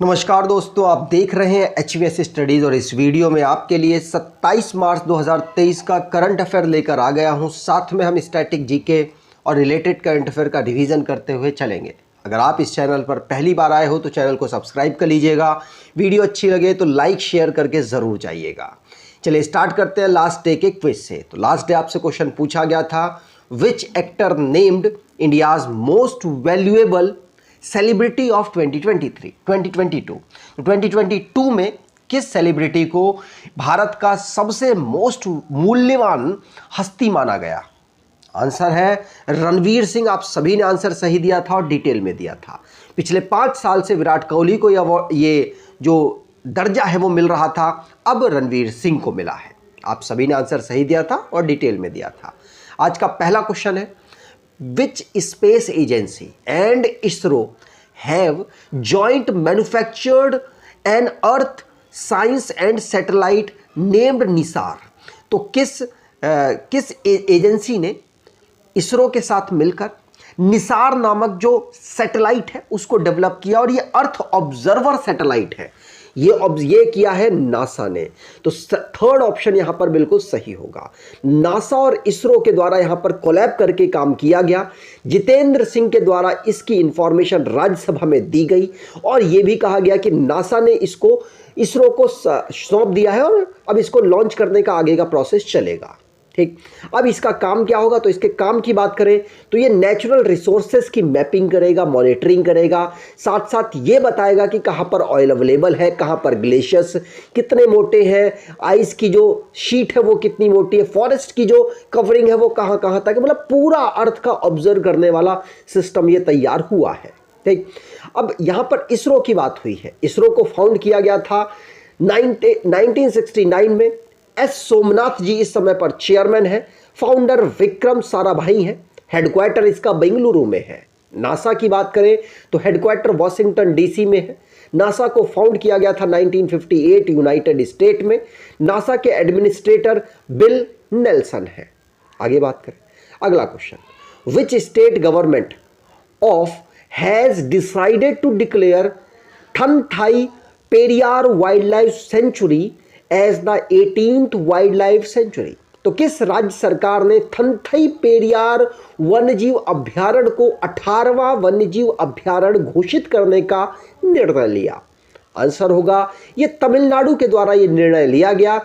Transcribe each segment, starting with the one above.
नमस्कार दोस्तों, आप देख रहे हैं HVS स्टडीज़ और इस वीडियो में आपके लिए 27 मार्च 2023 का करंट अफेयर लेकर आ गया हूं। साथ में हम स्टैटिक जीके और रिलेटेड करंट अफेयर का रिवीजन करते हुए चलेंगे। अगर आप इस चैनल पर पहली बार आए हो तो चैनल को सब्सक्राइब कर लीजिएगा। वीडियो अच्छी लगे तो लाइक शेयर करके ज़रूर जाइएगा। चलिए स्टार्ट करते हैं लास्ट डे के क्विज से। तो लास्ट डे आपसे क्वेश्चन पूछा गया था, which actor named India's most valuable celebrity of 2022 में किस सेलिब्रिटी को भारत का सबसे मोस्ट मूल्यवान हस्ती माना गया? आंसर है रणवीर सिंह। आप सभी ने आंसर सही दिया था और डिटेल में दिया था। पिछले 5 साल से विराट कोहली को ये जो दर्जा है वो मिल रहा था, अब रणवीर सिंह को मिला है। आप सभी ने आंसर सही दिया था और डिटेल में दिया था। आज का पहला क्वेश्चन है, Which space agency and ISRO have joint manufactured an Earth science and satellite named NISAR? तो किस एजेंसी ने इसरो के साथ मिलकर निसार नामक जो सैटेलाइट है उसको डेवलप किया, और ये अर्थ ऑब्जर्वर सैटेलाइट है। ये किया है नासा ने। तो थर्ड ऑप्शन यहां पर बिल्कुल सही होगा। नासा और इसरो के द्वारा यहां पर कोलैब करके काम किया गया। जितेंद्र सिंह के द्वारा इसकी इंफॉर्मेशन राज्यसभा में दी गई और यह भी कहा गया कि नासा ने इसको इसरो को सौंप दिया है और अब इसको लॉन्च करने का आगे का प्रोसेस चलेगा। ठीक, अब इसका काम क्या होगा? तो इसके काम की बात करें तो ये नेचुरल रिसोर्सेज की मैपिंग करेगा, मॉनिटरिंग करेगा, साथ साथ ये बताएगा कि कहाँ पर ऑयल अवेलेबल है, कहाँ पर ग्लेशियर्स कितने मोटे हैं, आइस की जो शीट है वो कितनी मोटी है, फॉरेस्ट की जो कवरिंग है वो कहाँ कहाँ तक है, मतलब पूरा अर्थ का ऑब्जर्व करने वाला सिस्टम ये तैयार हुआ है। ठीक, अब यहाँ पर इसरो की बात हुई है। इसरो को फाउंड किया गया था 1969 में। एस सोमनाथ जी इस समय पर चेयरमैन है। फाउंडर विक्रम साराभाई है। हेडक्वार्टर इसका बेंगलुरु में है। नासा की बात करें तो हेडक्वार्टर वॉशिंगटन डीसी में है। नासा को फाउंड किया गया था 1958 यूनाइटेड स्टेट में। नासा के एडमिनिस्ट्रेटर बिल नेल्सन है। आगे बात करें, अगला question, which state government of has decided to declare Thanthai Periyar wild life sanctuary as the 18th wild life sanctuary? तो किस राज्य सरकार ने थनथई पेरियार वन्यजीव अभ्यारण्य को 18वां वन्यजीव अभ्यारण्य घोषित करने का निर्णय लिया? आंसर होगा ये तमिलनाडु के द्वारा ये निर्णय लिया गया।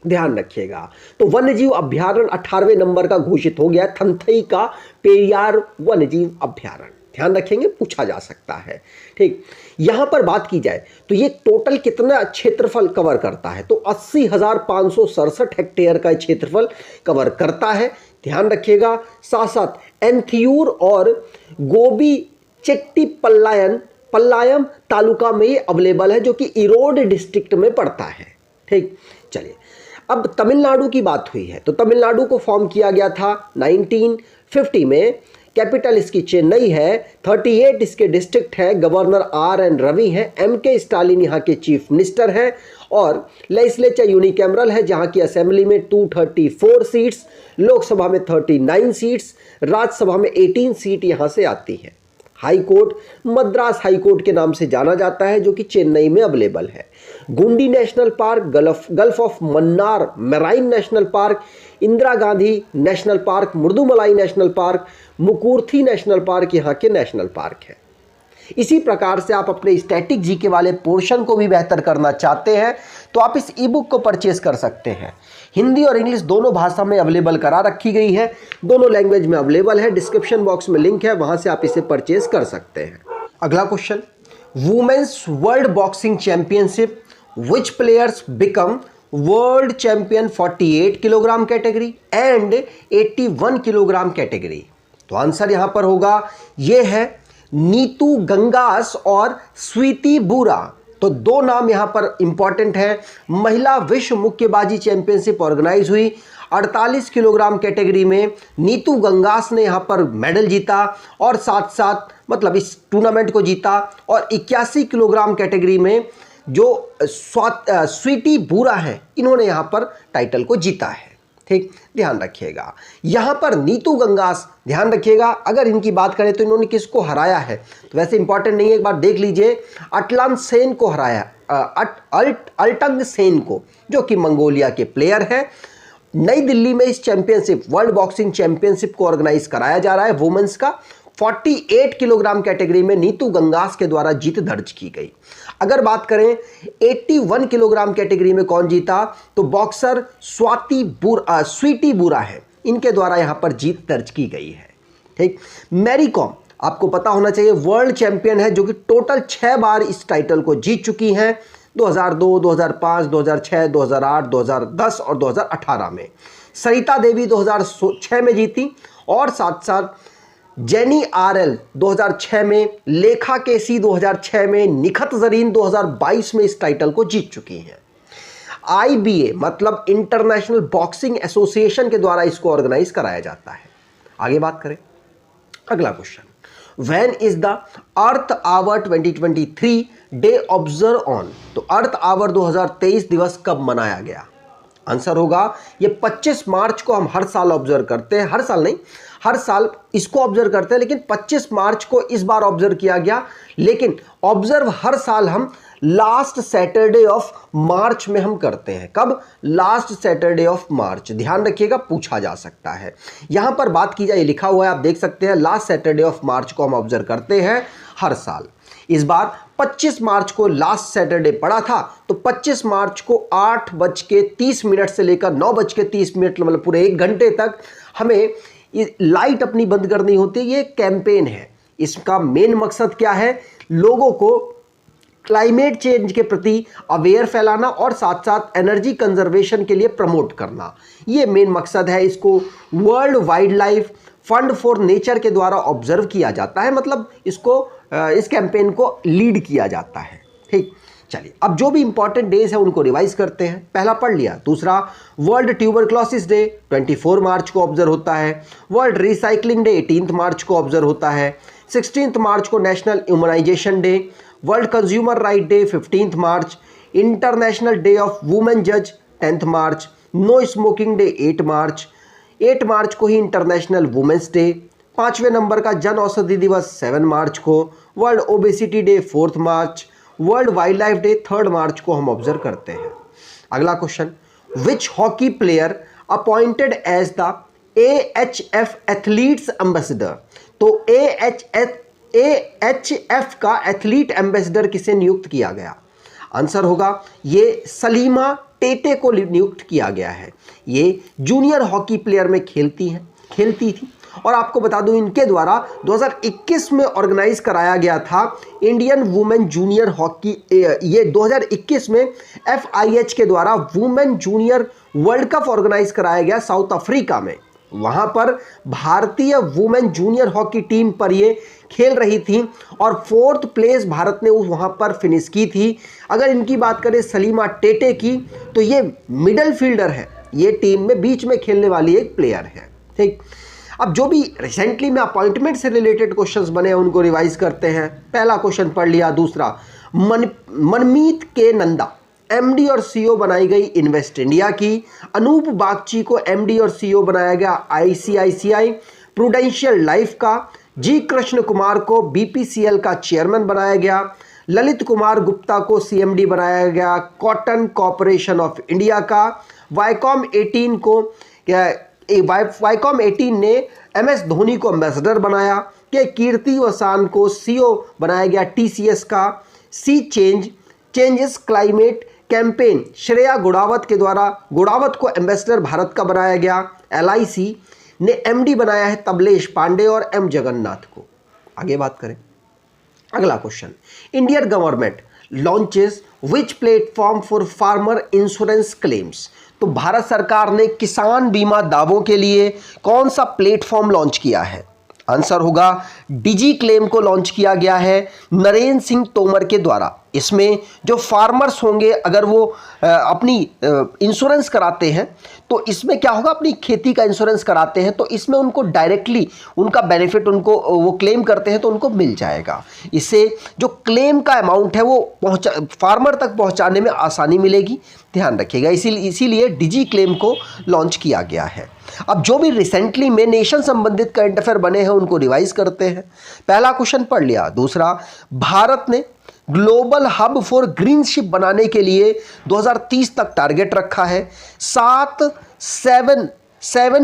ध्यान रखिएगा। तो वन्यजीव अभ्यारण्य 18वें नंबर का घोषित हो गया, थनथई का पेरियार वन्यजीव अभ्यारण्य। ध्यान रखेंगे, पूछा जा सकता है। ठीक, यहां पर बात की जाए तो ये टोटल कितना क्षेत्रफल कवर करता है? तो 80,567 हेक्टेयर का क्षेत्रफल कवर करता है। ध्यान रखिएगा। साथ साथ एंथियूर और गोबी चेट्टीपल्लायम तालुका में ये अवेलेबल है, जो कि इरोड डिस्ट्रिक्ट में पड़ता है। ठीक, चलिए अब तमिलनाडु की बात हुई है। तो तमिलनाडु को फॉर्म किया गया था 1950 में। कैपिटल इसकी चेन्नई है। 38 इसके डिस्ट्रिक्ट है। गवर्नर RN रवि है। MK स्टालिन यहाँ के चीफ मिनिस्टर हैं और लेजिस्लेचर यूनिकैमरल है, जहाँ की असेंबली में 234 सीट्स, लोकसभा में 39 सीट्स, राज्यसभा में 18 सीट यहाँ से आती है। High court Madras high court के नाम से जाना जाता है, जो कि चेन्नई में अवेलेबल है। Guindy national park, gulf of Mannar marine national park, Indira Gandhi national park, Mudumalai national park, Mukurthi national park यहाँ के नेशनल पार्क है। इसी प्रकार से आप अपने स्टैटिक जीके वाले पोर्शन को भी बेहतर करना चाहते हैं तो आप इस ई बुक को परचेज कर सकते हैं। हिंदी और इंग्लिश दोनों भाषा में अवेलेबल करा रखी गई है, दोनों लैंग्वेज में अवेलेबल है। डिस्क्रिप्शन बॉक्स में लिंक है, वहां से आप इसे परचेज कर सकते हैं। अगला question, women's world boxing championship, which players become world champion 48 kilogram category and 81 kilogram category? तो आंसर यहां पर होगा, यह है नीतू गंगास और स्वीति बुरा। तो दो नाम यहां पर इंपॉर्टेंट है। महिला विश्व मुक्केबाजी चैंपियनशिप ऑर्गेनाइज हुई 48 किलोग्राम कैटेगरी में। नीतू गंगास ने यहां पर मेडल जीता और साथ साथ मतलब इस टूर्नामेंट को जीता, और 81 किलोग्राम कैटेगरी में जो स्वीटी बुरा है, इन्होंने यहां पर टाइटल को जीता है। ठीक, ध्यान रखिएगा। यहाँ पर नीतू गंगास, ध्यान रखिएगा, अगर इनकी बात करें तो इन्होंने किसको हराया है, तो वैसे इंपॉर्टेंट नहीं है, एक बार देख लीजिए, अटलान सेन को हराया, अल्टंग सेन को, जो कि मंगोलिया के प्लेयर है। नई दिल्ली में इस चैंपियनशिप, वर्ल्ड बॉक्सिंग चैंपियनशिप को ऑर्गेनाइज कराया जा रहा है वुमेन्स का। 48 किलोग्राम कैटेगरी में नीतू गंगास के द्वारा जीत दर्ज की गई। अगर बात करें 81 किलोग्राम कैटेगरी में कौन जीता, तो बॉक्सर स्वीटी बुरा है, इनके द्वारा यहां पर जीत दर्ज की गई है। ठीक, मैरी कॉम आपको पता होना चाहिए, वर्ल्ड चैंपियन है, जो कि टोटल 6 बार इस टाइटल को जीत चुकी हैं, 2002, 2005, 2006, 2008, 2010 और 2018 में। सरिता देवी 2006 में जीती, और साथ साथ जेनी आरएल 2006 में, लेखा केसी 2006 में, निखत जरीन 2022 में इस टाइटल को जीत चुकी हैं। IBA मतलब इंटरनेशनल बॉक्सिंग एसोसिएशन के द्वारा इसको ऑर्गेनाइज कराया जाता है। आगे बात करें, अगला question, when is the earth hour 2023 day observe on, तो अर्थ आवर 2023 दिवस कब मनाया गया? आंसर होगा, ये 25 मार्च को हम हर साल ऑब्जर्व करते हैं, हर साल नहीं, हर साल इसको ऑब्जर्व करते हैं, लेकिन 25 मार्च को इस बार ऑब्जर्व किया गया, लेकिन ऑब्जर्व हर साल हम लास्ट सैटरडे ऑफ मार्च में हम करते हैं। कब? लास्ट सैटरडे ऑफ मार्च, ध्यान रखिएगा, पूछा जा सकता है। यहां पर बात की जाए, लिखा हुआ है, आप देख सकते हैं, लास्ट सैटरडे ऑफ मार्च को हम ऑब्जर्व करते हैं हर साल। इस बार 25 मार्च को लास्ट सैटरडे पड़ा था, तो 25 मार्च को 8:30 से लेकर 9:30, मतलब पूरे 1 घंटे तक हमें लाइट अपनी बंद करनी होती है। ये कैंपेन है, इसका मेन मकसद क्या है? लोगों को क्लाइमेट चेंज के प्रति अवेयर फैलाना और साथ साथ एनर्जी कंजर्वेशन के लिए प्रमोट करना, ये मेन मकसद है। इसको world wild life fund for nature के द्वारा ऑब्जर्व किया जाता है, मतलब इसको इस कैंपेन को लीड किया जाता है। ठीक, चलिए अब जो भी इंपॉर्टेंट डेज है उनको रिवाइज करते हैं। पहला पढ़ लिया। दूसरा, वर्ल्ड ट्यूबरक्लोसिस डे 24 मार्च को ऑब्जर्व होता है। वर्ल्ड रिसाइकलिंग डे 18 मार्च को ऑब्जर्व होता है। 16 मार्च को national immunisation day. World consumer right day 15 March. International day of women जज 10 March. No smoking day 8 March. 8 मार्च को ही इंटरनेशनल वुमेन्स डे। 5वें नंबर का जन औषधि दिवस 7 मार्च को। World obesity day 4 March. World wildlife day 3 मार्च को हम ऑब्जर्व करते हैं। अगला question, which hockey player appointed as the AHF athletes ambassador, तो AHF का एथलीट एम्बेसडर किसे नियुक्त किया गया? आंसर होगा, ये सलीमा टेटे को नियुक्त किया गया है। ये जूनियर हॉकी प्लेयर में खेलती थी, और आपको बता दूं, इनके द्वारा 2021 में ऑर्गेनाइज कराया गया था इंडियन वुमेन जूनियर हॉकी, ये 2021 में FIH के द्वारा women junior world cup organise कराया गया साउथ अफ्रीका में। वहां पर भारतीय वुमेन जूनियर हॉकी टीम पर ये खेल रही थी और 4th प्लेस भारत ने वहां पर फिनिश की थी। अगर इनकी बात करें सलीमा टेटे की, तो ये मिडल फील्डर है, ये टीम में बीच में खेलने वाली एक प्लेयर है। ठीक, अब जो भी रिसेंटली में अपॉइंटमेंट से रिलेटेड क्वेश्चंस बने हैं उनको रिवाइज करते हैं। पहला क्वेश्चन पढ़ लिया। दूसरा, मनमीत के नंदा MD और CEO बनाई गई इन्वेस्ट इंडिया की। अनूप बागची को MD और CEO बनाया गया ICICI प्रूडेंशियल लाइफ का। जी कृष्ण कुमार को BPCL का चेयरमैन बनाया गया। ललित कुमार गुप्ता को CMD बनाया गया कॉटन कॉरपोरेशन ऑफ इंडिया का। वाईकॉम 18 ने MS धोनी को एम्बेसडर बनाया। के कीर्ति वसान को CEO बनाया गया TCS का। सी चेंजेस क्लाइमेट कैंपेन श्रेया गुड़ावत के द्वारा गुड़ावत को एम्बेसडर भारत का बनाया गया। LIC ने MD बनाया है तबलेश पांडे और M जगन्नाथ को। आगे बात करें, अगला question, Indian government launches which platform for farmer insurance claims, तो भारत सरकार ने किसान बीमा दावों के लिए कौन सा प्लेटफॉर्म लॉन्च किया है? आंसर होगा डिजी क्लेम को लॉन्च किया गया है नरेंद्र सिंह तोमर के द्वारा। इसमें जो फार्मर्स होंगे अगर वो अपनी इंश्योरेंस कराते हैं तो इसमें क्या होगा, अपनी खेती का इंश्योरेंस कराते हैं तो इसमें उनको डायरेक्टली उनका बेनिफिट उनको वो क्लेम करते हैं तो उनको मिल जाएगा। इससे जो क्लेम का अमाउंट है वो फार्मर तक पहुंचाने में आसानी मिलेगी, ध्यान रखिएगा। इसीलिए डिजी क्लेम को लॉन्च किया गया है। अब जो भी रिसेंटली में नेशन संबंधित करंट अफेयर बने हैं उनको रिवाइज करते हैं। पहला क्वेश्चन पढ़ लिया। दूसरा, भारत ने global hub for green ship बनाने के लिए 2030 तक टारगेट रखा है। 7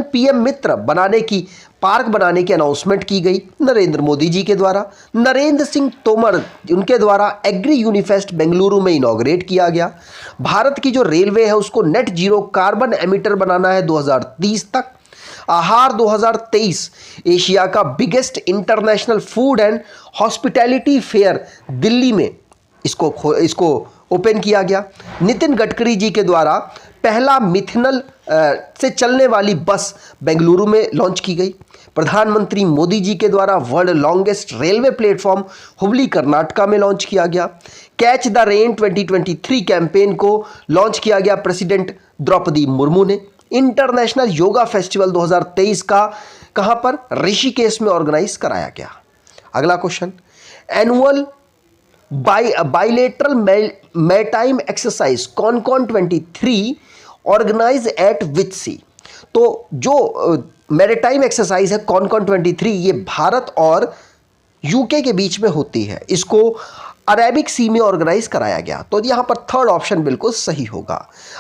PM मित्र बनाने की पार्क बनाने की अनाउंसमेंट की गई नरेंद्र मोदी जी के द्वारा। नरेंद्र सिंह तोमर उनके द्वारा एग्री यूनिफेस्ट बेंगलुरु में इनॉग्रेट किया गया। भारत की जो रेलवे है उसको नेट जीरो कार्बन एमिटर बनाना है 2030 तक। आहार 2023 एशिया का biggest international food and hospitality fair Delhi में इसको ओपन किया गया। नितिन गडकरी जी के द्वारा पहला मिथेनॉल से चलने वाली बस बेंगलुरु में लॉन्च की गई। प्रधानमंत्री मोदी जी के द्वारा world longest railway platform Hubli Karnataka में लॉन्च किया गया। कैच द रेन 2023 कैंपेन को लॉन्च किया गया प्रेसिडेंट द्रौपदी मुर्मू ने। इंटरनेशनल योगा फेस्टिवल 2023 का कहां पर, ऋषिकेश में ऑर्गेनाइज कराया गया। अगला question, annual bilateral maritime exercise Konkan 23 organise at which sea. तो जो मैरीटाइम एक्सरसाइज है कॉनकॉन 23 ये भारत और यूके के बीच में होती है। इसको अरेबिक सी में ऑर्गेनाइज कराया गया। तो यहाँ पर थर्ड ऑप्शन बिल्कुल सही होगा।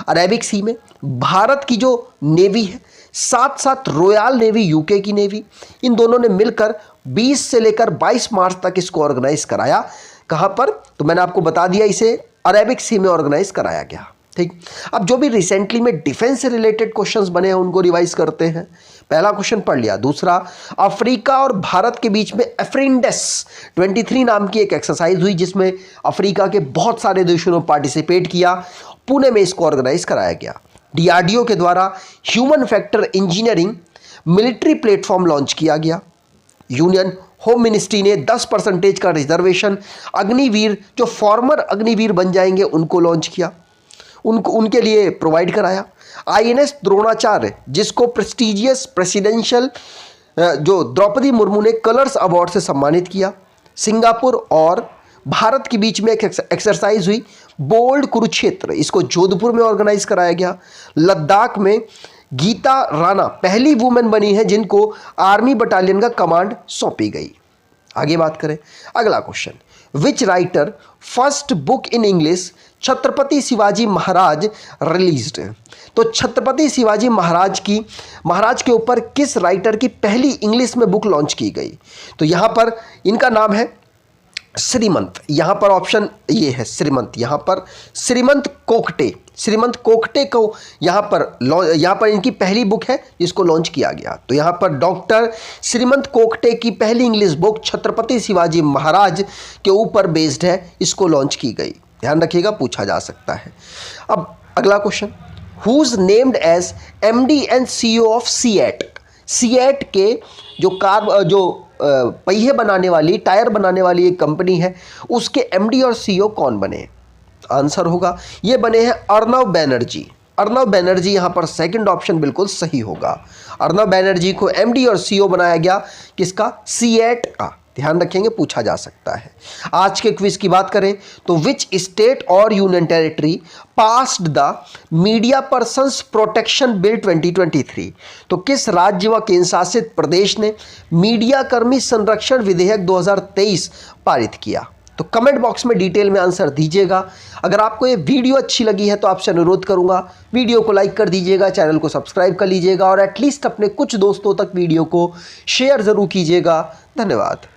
अरेबिक सी में भारत की जो नेवी है, साथ साथ रॉयल नेवी यूके की नेवी, इन दोनों ने मिलकर 20 से लेकर 22 मार्च तक इसको ऑर्गेनाइज कराया। कहाँ पर, तो मैंने आपको बता दिया, इसे अरेबिक सी में ऑर्गेनाइज कराया गया। ठीक, अब जो भी रिसेंटली में डिफेंस से रिलेटेड क्वेश्चंस बने हैं उनको रिवाइज करते हैं। पहला क्वेश्चन पढ़ लिया। दूसरा, अफ्रीका और भारत के बीच में एफ्रिंडेस 23 नाम की एक एक्सरसाइज हुई जिसमें अफ्रीका के बहुत सारे देशों ने पार्टिसिपेट किया। पुणे में इसको ऑर्गेनाइज कराया गया। डीआरडीओ के द्वारा human factor engineering military platform launch किया गया। यूनियन होम मिनिस्ट्री ने 10% का रिजर्वेशन अग्निवीर, जो फॉर्मर अग्निवीर बन जाएंगे उनको लॉन्च किया, उनके लिए प्रोवाइड कराया। INS द्रोणाचार्य जिसको प्रेस्टिजियस प्रेसिडेंशियल जो द्रौपदी मुर्मू ने कलर्स अवार्ड से सम्मानित किया। सिंगापुर और भारत के बीच में एक एक्सरसाइज हुई बोल्ड कुरुक्षेत्र, इसको जोधपुर में ऑर्गेनाइज कराया गया। लद्दाख में गीता राणा पहली वुमेन बनी है जिनको आर्मी बटालियन का कमांड सौंपी गई। आगे बात करें। अगला question, which writer first book in English Chhatrapati Shivaji Maharaj released. तो छत्रपति शिवाजी महाराज के ऊपर किस राइटर की पहली इंग्लिश में बुक लॉन्च की गई। तो यहाँ पर इनका नाम है श्रीमंत, यहाँ पर ऑप्शन ये है श्रीमंत, यहाँ पर श्रीमंत कोकटे को यहाँ पर इनकी पहली बुक है जिसको लॉन्च किया गया। तो यहाँ पर डॉक्टर श्रीमंत कोकटे की पहली इंग्लिश बुक छत्रपति शिवाजी महाराज के ऊपर बेस्ड है, इसको लॉन्च की गई। ध्यान रखिएगा, पूछा जा सकता है। अब अगला question, who's named as MD and CEO of CEAT के जो पहिए बनाने वाली, टायर बनाने वाली एक कंपनी है, उसके MD और CEO कौन बने। आंसर होगा ये बने हैं अर्नव बैनर्जी। यहाँ पर सेकंड ऑप्शन बिल्कुल सही होगा। अर्नव बैनर्जी को MD और CEO बनाया गया, किसका, सीएट का। ध्यान रखेंगे, पूछा जा सकता है। आज के क्विज की बात करें तो विच स्टेट और union territory passed the media persons protection bill 2023। तो किस राज्य व केंद्र शासित प्रदेश ने मीडिया कर्मी संरक्षण विधेयक 2023 पारित किया। तो कमेंट बॉक्स में डिटेल में आंसर दीजिएगा। अगर आपको ये वीडियो अच्छी लगी है तो आपसे अनुरोध करूंगा वीडियो को लाइक कर दीजिएगा, चैनल को सब्सक्राइब कर लीजिएगा और एटलीस्ट अपने कुछ दोस्तों तक वीडियो को शेयर ज़रूर कीजिएगा। धन्यवाद।